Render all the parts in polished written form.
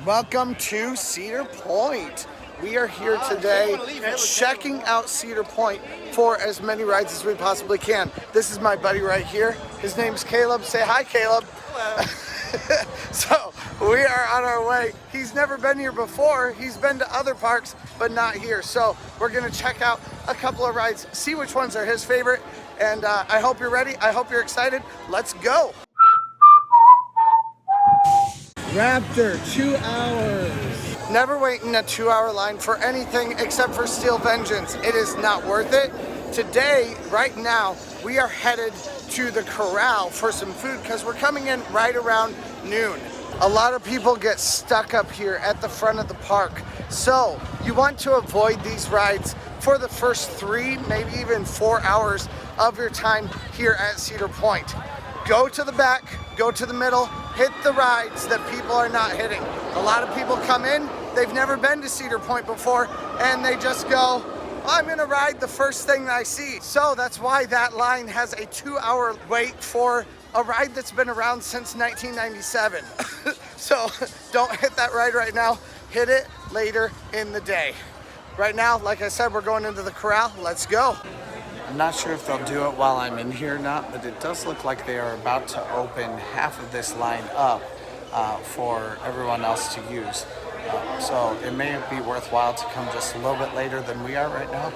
Welcome to Cedar Point. We are here today checking out Cedar Point for as many rides as we possibly can. This is my buddy right here. His name's Caleb. Say hi, Caleb. Hello. So we are on our way. He's never been here before. He's been to other parks, but not here. So we're gonna check out a couple of rides, see which ones are his favorite. And I hope you're ready. I hope you're excited. Let's go. Raptor, 2 hours. Never wait in a 2-hour line for anything except for Steel Vengeance. It is not worth it. Today, right now, we are headed to the corral for some food because we're coming in right around noon. A lot of people get stuck up here at the front of the park. So you want to avoid these rides for the first 3, maybe even 4 hours of your time here at Cedar Point. Go to the back, go to the middle, hit the rides that people are not hitting. A lot of people come in, they've never been to Cedar Point before, and they just go, I'm gonna ride the first thing that I see. So that's why that line has a 2-hour wait for a ride that's been around since 1997. So don't hit that ride right now, hit it later in the day. Right now, like I said, we're going into the corral, let's go. I'm not sure if they'll do it while I'm in here or not, but it does look like they are about to open half of this line up for everyone else to use. So it may be worthwhile to come just a little bit later than we are right now.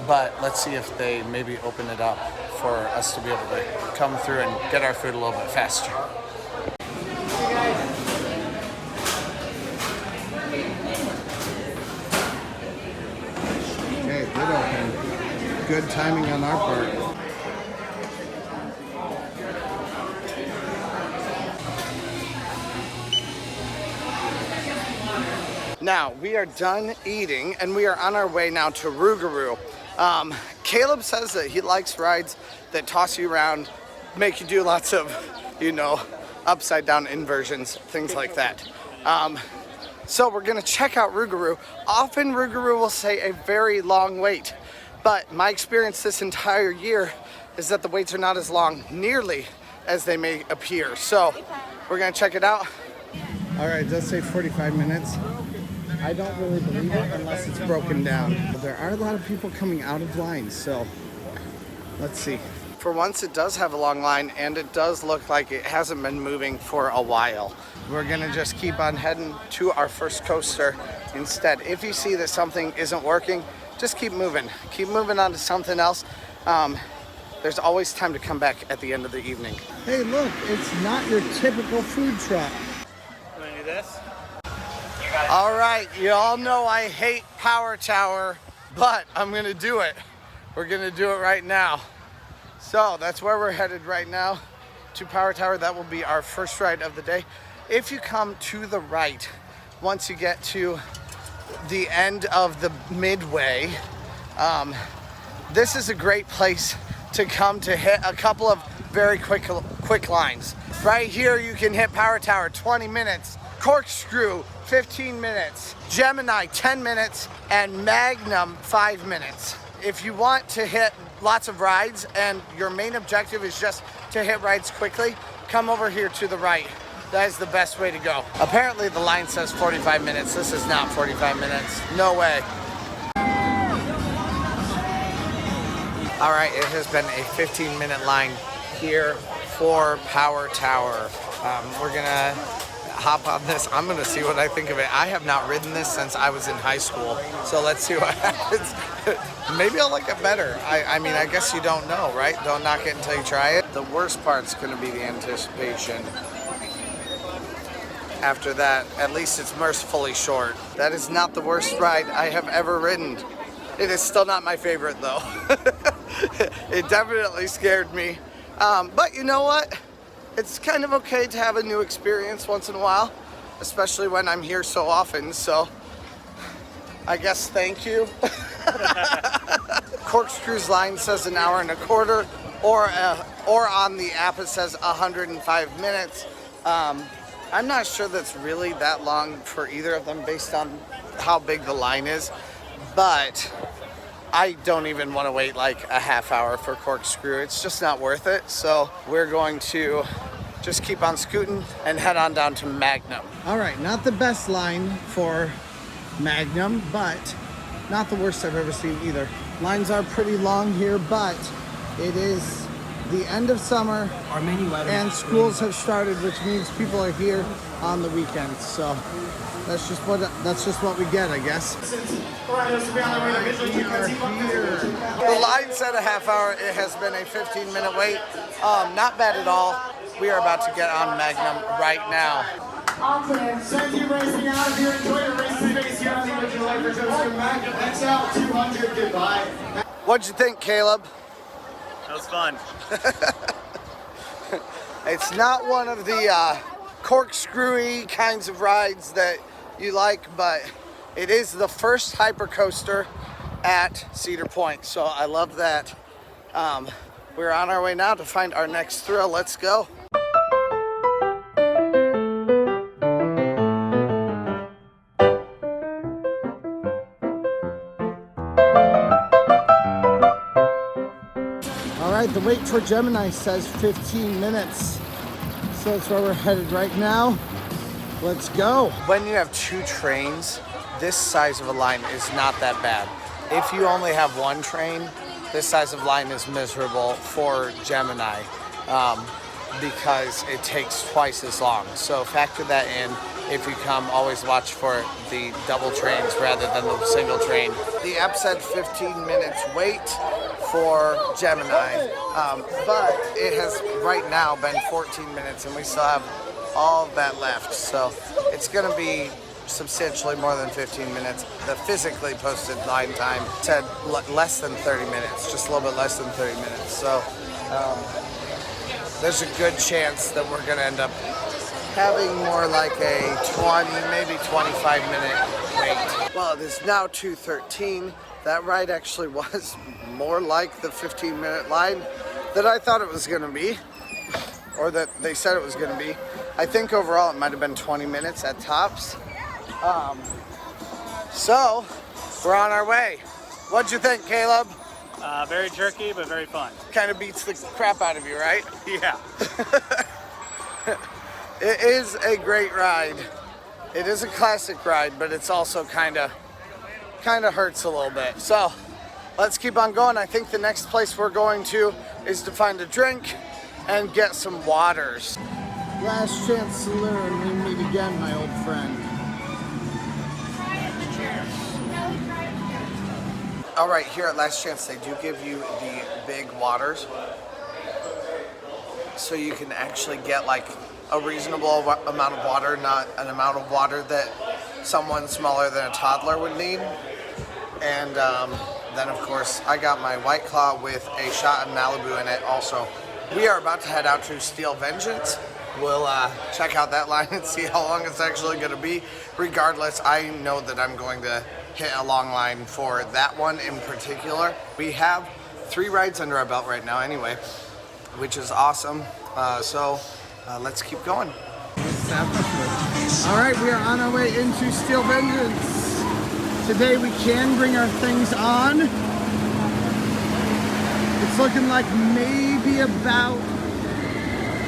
But let's see if they maybe open it up for us to be able to come through and get our food a little bit faster. Okay, it did open. Good timing on our part. Now, we are done eating and we are on our way now to Rougarou. Caleb says that he likes rides that toss you around, make you do lots of, upside down inversions, things like that. So we're gonna check out Rougarou. Often Rougarou will say a very long wait. But my experience this entire year is that the waits are not as long, nearly as they may appear. So we're gonna check it out. All right, it does say 45 minutes. I don't really believe it unless it's broken down. There are a lot of people coming out of lines, so let's see. For once, it does have a long line and it does look like it hasn't been moving for a while. We're gonna just keep on heading to our first coaster instead. If you see that something isn't working, just keep moving. Keep moving on to something else. There's always time to come back at the end of the evening. Hey, look, it's not your typical food truck. You wanna do this? All right, you all know I hate Power Tower, but I'm gonna do it. We're gonna do it right now. So that's where we're headed right now, to Power Tower. That will be our first ride of the day. If you come to the right, once you get to the end of the midway, this is a great place to come to hit a couple of very quick lines. Right here you can hit Power Tower 20 minutes, Corkscrew 15 minutes, Gemini 10 minutes, and Magnum 5 minutes. If you want to hit lots of rides and your main objective is just to hit rides quickly, come over here to the right. That is the best way to go. Apparently the line says 45 minutes. This is not 45 minutes. No way. All right, it has been a 15-minute line here for Power Tower. We're gonna hop on this. I'm gonna see what I think of it. I have not ridden this since I was in high school. So let's see what happens. Maybe I'll like it better. I mean, I guess you don't know, right? Don't knock it until you try it. The worst part's gonna be the anticipation. After that, at least it's mercifully short. That is not the worst ride I have ever ridden. It is still not my favorite though. It definitely scared me. But you know what? It's kind of okay to have a new experience once in a while, especially when I'm here so often, so I guess thank you. Corkscrew's line says 1 hour and a quarter, or on the app it says 105 minutes. I'm not sure that's really that long for either of them based on how big the line is, but I don't even want to wait like a half hour for Corkscrew. It's just not worth it. So we're going to just keep on scooting and head on down to Magnum. All right, not the best line for Magnum, but not the worst I've ever seen either. Lines are pretty long here, but it is the end of summer and schools have started, which means people are here on the weekends. So that's just what we get, I guess. The line said a half hour. It has been a 15-minute wait. Not bad at all. We are about to get on Magnum right now. All clear. Thank you racing out. If you enjoyed a racing space here on the Original Life for Joseph Magnum. Next out, 200. Goodbye. What'd you think, Caleb? That was fun. It's not one of the corkscrewy kinds of rides that you like, but it is the first hypercoaster at Cedar Point, so I love that. We're on our way now to find our next thrill. Let's go. All right, the wait for Gemini says 15 minutes, so that's where we're headed right now. Let's go. When you have two trains, this size of a line is not that bad. If you only have one train, this size of line is miserable for Gemini because it takes twice as long. So factor that in. If you come, always watch for the double trains rather than the single train. The app said 15 minutes wait for Gemini, but it has right now been 14 minutes and we still have all of that left. So it's gonna be substantially more than 15 minutes. The physically posted line time said less than 30 minutes, just a little bit less than 30 minutes. So there's a good chance that we're gonna end up having more like a 20, maybe 25-minute wait. Well, it is now 2:13. That ride actually was more like the 15-minute line that I thought it was gonna be, or that they said it was gonna be. I think overall it might have been 20 minutes at tops. So we're on our way. What'd you think, Caleb? Very jerky, but very fun. Kind of beats the crap out of you, right? Yeah. It is a great ride. It is a classic ride, but it's also kind of hurts a little bit. So let's keep on going. I think the next place we're going to is to find a drink and get some waters. Last chance, Saloon. We meet again, my old friend. All right, here at Last Chance, they do give you the big waters, so you can actually get like a reasonable amount of water, not an amount of water that someone smaller than a toddler would need. And then of course I got my White Claw with a shot of Malibu in it also. We are about to head out to Steel Vengeance. We'll check out that line and see how long it's actually going to be. Regardless, I know that I'm going to hit a long line for that one in particular. We have 3 rides under our belt right now anyway, which is awesome. Let's keep going. All right, we are on our way into Steel Vengeance. Today we can bring our things on. It's looking like maybe about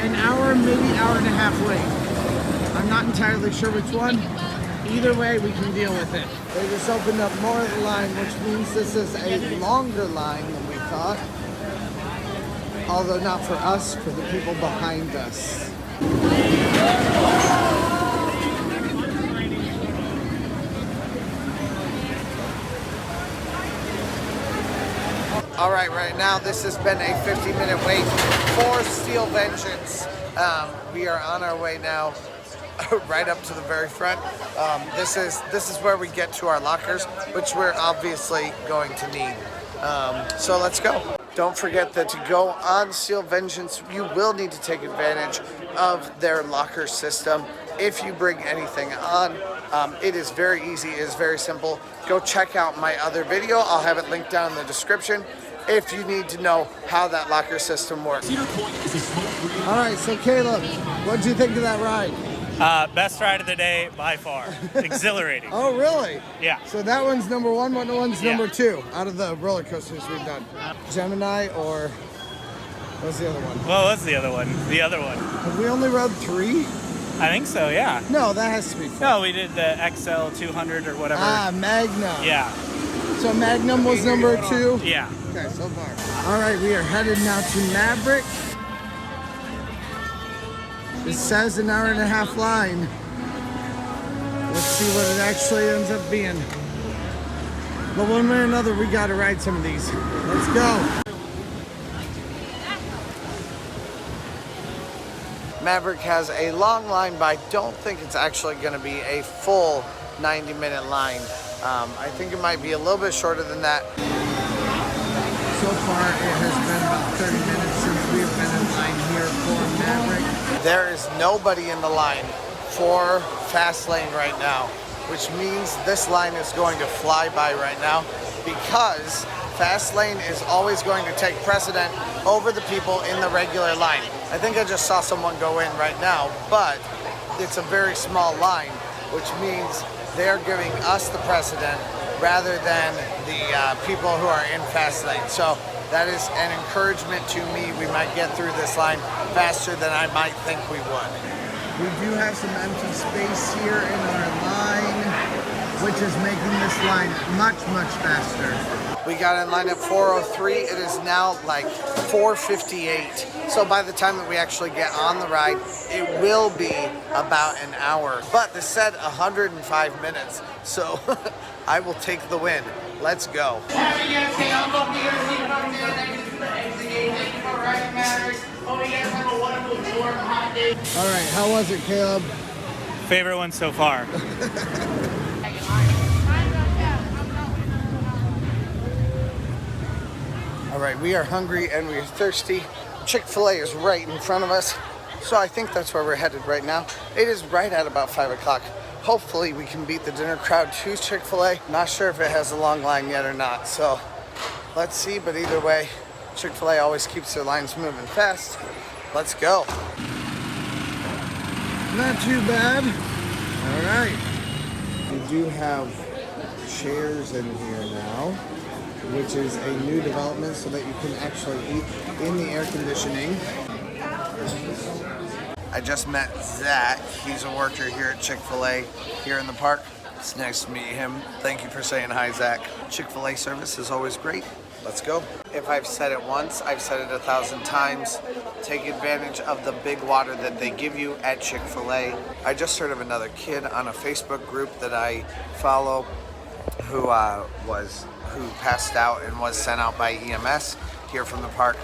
an hour, maybe hour and a half late. I'm not entirely sure which one. Either way, we can deal with it. They just opened up more of the line, which means this is a longer line than we thought. Although not for us, for the people behind us. All right now this has been a 15-minute wait for Steel Vengeance. We are on our way now, right up to the very front. This is where we get to our lockers, which we're obviously going to need. So let's go. Don't forget that to go on Steel Vengeance, you will need to take advantage of their locker system. If you bring anything on, it is very easy, it is very simple. Go check out my other video. I'll have it linked down in the description if you need to know how that locker system works. All right, so Caleb, what did you think of that ride? Best ride of the day by far. Exhilarating. Oh, really? Yeah. So that one's number 1, what one's number 2 out of the roller coasters we've done? Gemini or What's the other one? What was the other one? The other one. Have we only rode 3? I think so, yeah. No, that has to be 4. No, we did the XL 200 or whatever. Ah, Magnum. Yeah. So Magnum was number 2? Yeah. Okay, so far. All right, we are headed now to Maverick. It says an hour and a half line. Let's see what it actually ends up being. But one way or another, we gotta ride some of these. Let's go. Maverick has a long line, but I don't think it's actually gonna be a full 90-minute line. I think it might be a little bit shorter than that. So far, it has been about 30 minutes since we've been in line here for Maverick. There is nobody in the line for fast lane right now, which means this line is going to fly by right now because fast lane is always going to take precedent over the people in the regular line. I think I just saw someone go in right now, but it's a very small line, which means they're giving us the precedent rather than the people who are in fast lane. So that is an encouragement to me. We might get through this line faster than I might think we would. We do have some empty space here in our line, which is making this line much, much faster. We got in line at 4:03. It is now like 4:58. So by the time that we actually get on the ride, it will be about an hour. But this said 105 minutes. So I will take the win. Let's go. All right, how was it, Caleb? Favorite one so far. All right, we are hungry and we are thirsty. Chik-fil-A is right in front of us, so I think that's where we're headed right now. It is right at about 5 o'clock. Hopefully we can beat the dinner crowd to Chick-fil-A. Not sure if it has a long line yet or not, so let's see, but either way, Chick-fil-A always keeps their lines moving fast. Let's go. Not too bad. All right. We do have chairs in here now, which is a new development so that you can actually eat in the air conditioning. I just met Zach. He's a worker here at Chick-fil-A here in the park. It's nice to meet him. Thank you for saying hi, Zach. Chick-fil-A service is always great. Let's go. If I've said it once, I've said it 1,000 times. Take advantage of the big water that they give you at Chick-fil-A. I just heard of another kid on a Facebook group that I follow who passed out and was sent out by EMS here from the park.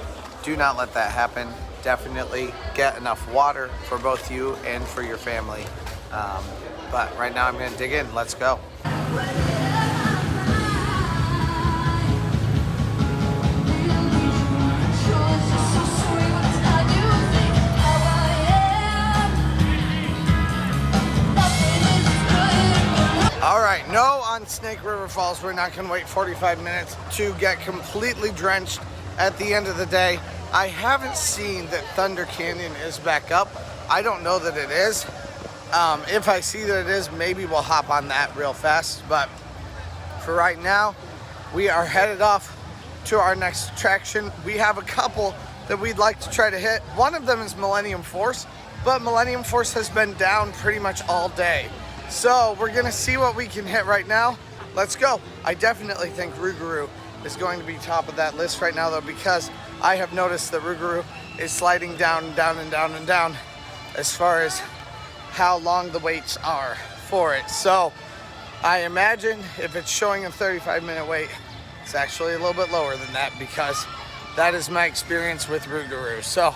Do not let that happen. Definitely get enough water for both you and for your family. But right now I'm gonna dig in. Let's go. All right, no on Snake River Falls. We're not gonna wait 45 minutes to get completely drenched at the end of the day. I haven't seen that Thunder Canyon is back up. I don't know that it is. If I see that it is, maybe we'll hop on that real fast. But for right now, we are headed off to our next attraction. We have a couple that we'd like to try to hit. One of them is Millennium Force, but Millennium Force has been down pretty much all day. So we're gonna see what we can hit right now. Let's go. I definitely think Rougarou is going to be top of that list right now though, because I have noticed that Rougarou is sliding down and down and down and down as far as how long the waits are for it. So I imagine if it's showing a 35-minute wait, it's actually a little bit lower than that because that is my experience with Rougarou. So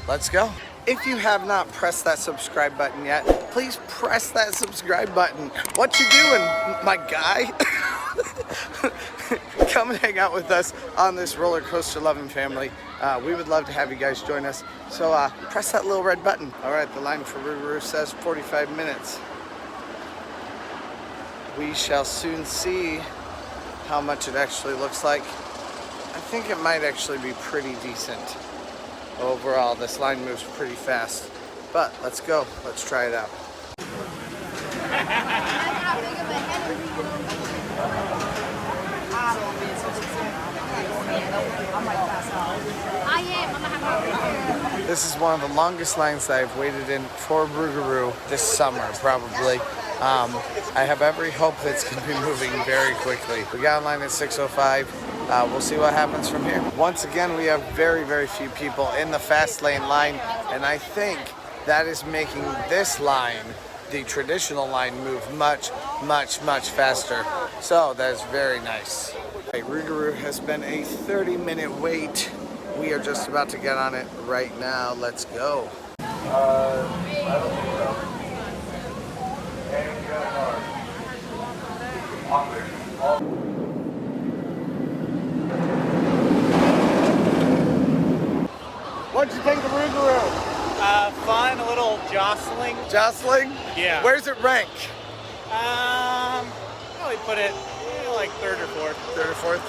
let's go. If you have not pressed that subscribe button yet, please press that subscribe button. What you doing, my guy? Come and hang out with us on this roller coaster loving family. We would love to have you guys join us. So press that little red button. All right, the line for Rougarou says 45 minutes. We shall soon see how much it actually looks like. I think it might actually be pretty decent. Overall, this line moves pretty fast. But let's go. Let's try it out. I am. I'm gonna have This is one of the longest lines that I've waited in for Rougarou this summer, probably. I have every hope that it's going to be moving very quickly. We got online at 6:05. We'll see what happens from here. Once again, we have very, very few people in the fast lane line, and I think that is making this line, the traditional line, move much, much, much faster. So that is very nice. Okay, Rougarou has been a 30-minute wait. We are just about to get on it right now. Let's go. What'd you think of Rougarou? Fun, a little jostling. Jostling? Yeah. Where's it rank? Probably put it like third or fourth. Third or fourth?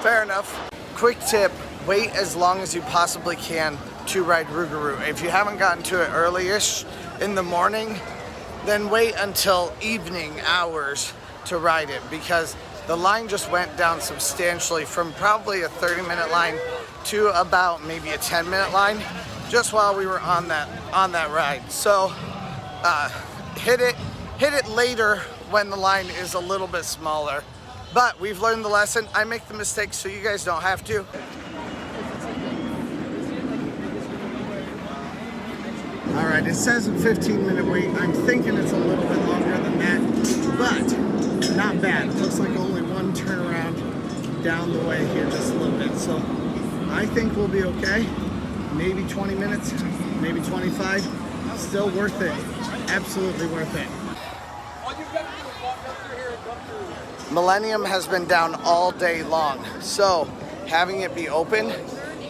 Fair enough. Quick tip, wait as long as you possibly can to ride Rougarou. If you haven't gotten to it early-ish in the morning, then wait until evening hours to ride it, because the line just went down substantially from probably a 30-minute line to about maybe a 10-minute line just while we were on that ride. So hit it later when the line is a little bit smaller. But we've learned the lesson. I make the mistakes so you guys don't have to. All right, it says a 15-minute wait. I'm thinking it's a little bit longer than that, but not bad. It looks like only one turnaround down the way here, just a little bit. So I think we'll be okay. Maybe 20 minutes, maybe 25. Still worth it. Absolutely worth it. Millennium has been down all day long, so having it be open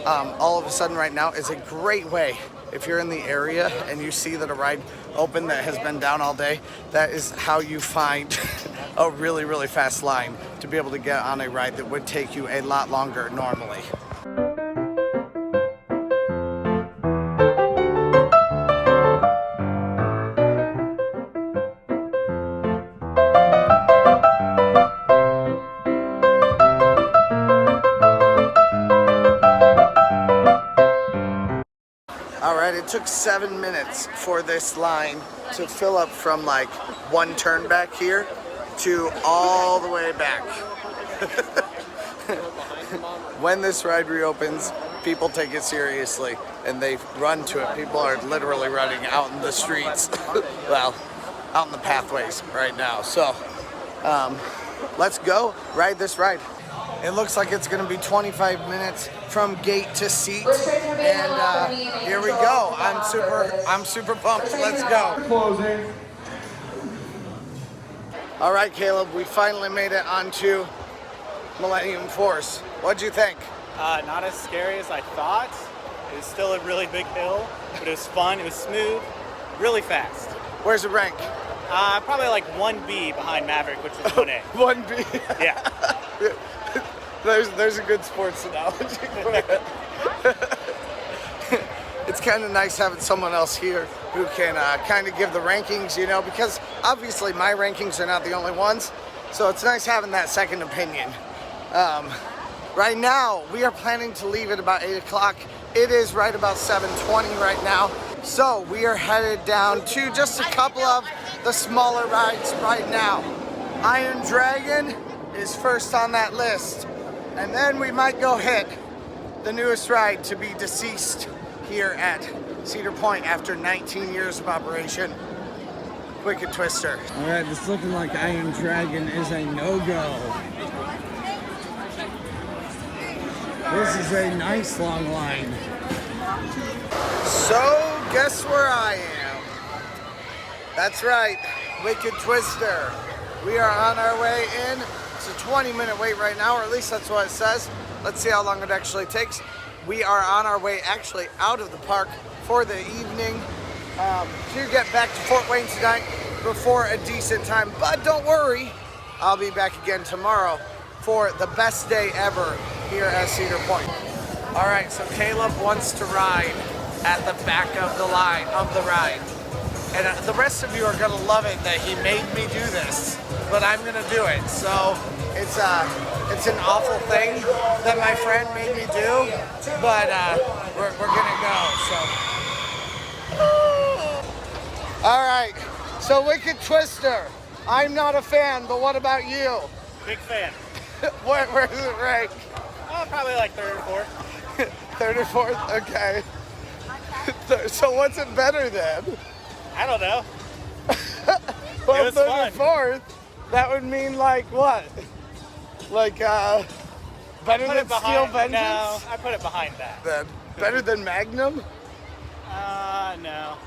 all of a sudden right now is a great way. If you're in the area and you see that a ride open that has been down all day, that is how you find a really, really fast line to be able to get on a ride that would take you a lot longer normally. It took 7 minutes for this line to fill up from like one turn back here to all the way back. When this ride reopens, people take it seriously and they run to it. People are literally running out in the streets, well, out in the pathways right now. So let's go ride this ride. It looks like it's going to be 25 minutes from gate to seat, and here we go. I'm super pumped. Let's go. Closing. All right, Caleb, we finally made it onto Millennium Force. What'd you think? Not as scary as I thought. It was still a really big hill, but it was fun. It was smooth, really fast. Where's it rank? Probably like 1B behind Maverick, which is 1A. 1B. Yeah. There's a good sports analogy for it. It's kind of nice having someone else here who can kind of give the rankings, you know, because obviously my rankings are not the only ones. So it's nice having that second opinion. Right now, we are planning to leave at about 8 o'clock. It is right about 7:20 right now. So we are headed down to just a couple of the smaller rides right now. Iron Dragon is first on that list. And then we might go hit the newest ride to be deceased here at Cedar Point after 19 years of operation. Wicked Twister. All right, it's looking like Iron Dragon is a no-go. This is a nice long line. So, guess where I am? That's right, Wicked Twister. We are on our way in. It's a 20-minute wait right now, or at least that's what it says. Let's see how long it actually takes. We are on our way actually out of the park for the evening to get back to Fort Wayne tonight before a decent time. But don't worry, I'll be back again tomorrow for the best day ever here at Cedar Point. All right, so Caleb wants to ride at the back of the line, of the ride. And the rest of you are gonna love it that he made me do this, but I'm gonna do it. So it's an awful thing that my friend made me do, but we're gonna go, so. All right, so Wicked Twister. I'm not a fan, but what about you? Big fan. Where does it rank? Probably like third or fourth. Third or fourth? Okay. So what's it better than? I don't know. Well, It was third fun. or fourth, that would mean like what? Like better Put than it Steel behind. Vengeance? No, I put it behind that. Then better than Magnum? No.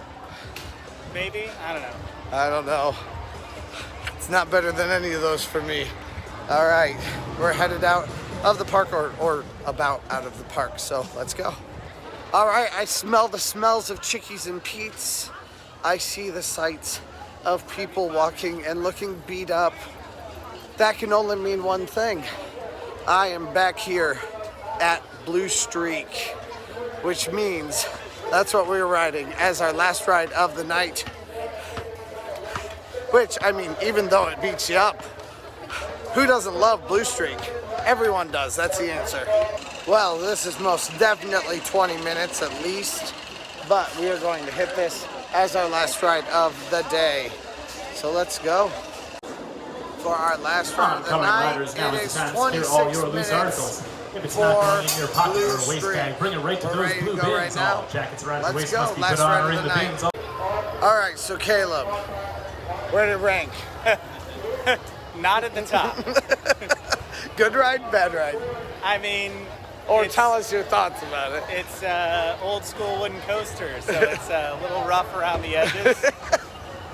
Maybe? I don't know. I don't know. It's not better than any of those for me. All right, we're headed out of the park or about out of the park, so let's go. All right, I smell the smells of Chickies and Pete's. I see the sights of people walking and looking beat up. That can only mean one thing. I am back here at Blue Streak, which means that's what we're riding as our last ride of the night. Which, I mean, even though it beats you up, who doesn't love Blue Streak? Everyone does, that's the answer. Well, this is most definitely 20 minutes at least, but we are going to hit this as our last ride of the day. So let's go. For our last ride of the night, it is 26 minutes If it's for not going in your pocket Blue or a waist Streak. bag, bring it right to We're those ready to blue go bins. right now. All jackets around your Let's waist go. must be Last put on ride or of in the the night. bins. All right, so Caleb, where did it rank? Not at the top. Good ride, bad ride? I mean, Or it's, tell us your thoughts about it. It's old school wooden coaster, so it's a little rough around the edges.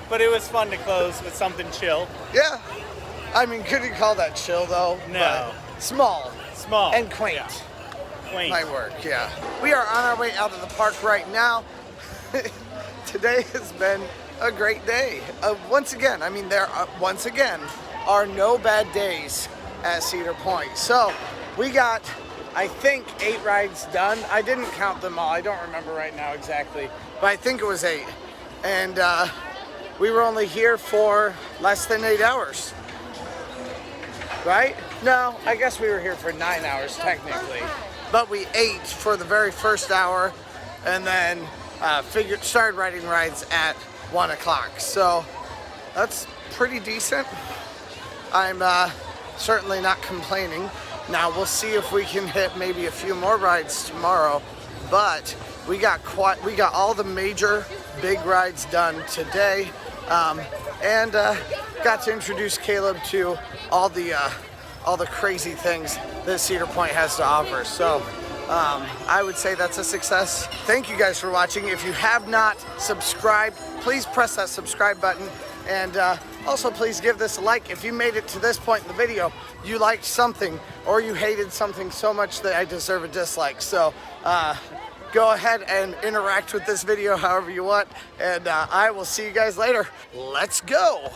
But it was fun to close with something chill. Yeah. I mean, could you call that chill though? No. But small. Small. And quaint. Yeah. Quaint. Might work, yeah. We are on our way out of the park right now. Today has been a great day. Once again, I mean, there once again are no bad days at Cedar Point. So we got, I think, 8 rides done. I didn't count them all. I don't remember right now exactly, but I think it was 8. And we were only here for less than 8 hours. Right? No, I guess we were here for 9 hours technically. But we ate for the very first hour and then started riding rides at 1 o'clock. So that's pretty decent. I'm certainly not complaining. Now we'll see if we can hit maybe a few more rides tomorrow. But we got all the major big rides done today. And got to introduce Caleb to all the crazy things that Cedar Point has to offer. So I would say that's a success. Thank you guys for watching. If you have not subscribed, please press that subscribe button. And also please give this a like. If you made it to this point in the video, you liked something or you hated something so much that I deserve a dislike. So go ahead and interact with this video however you want. And I will see you guys later. Let's go.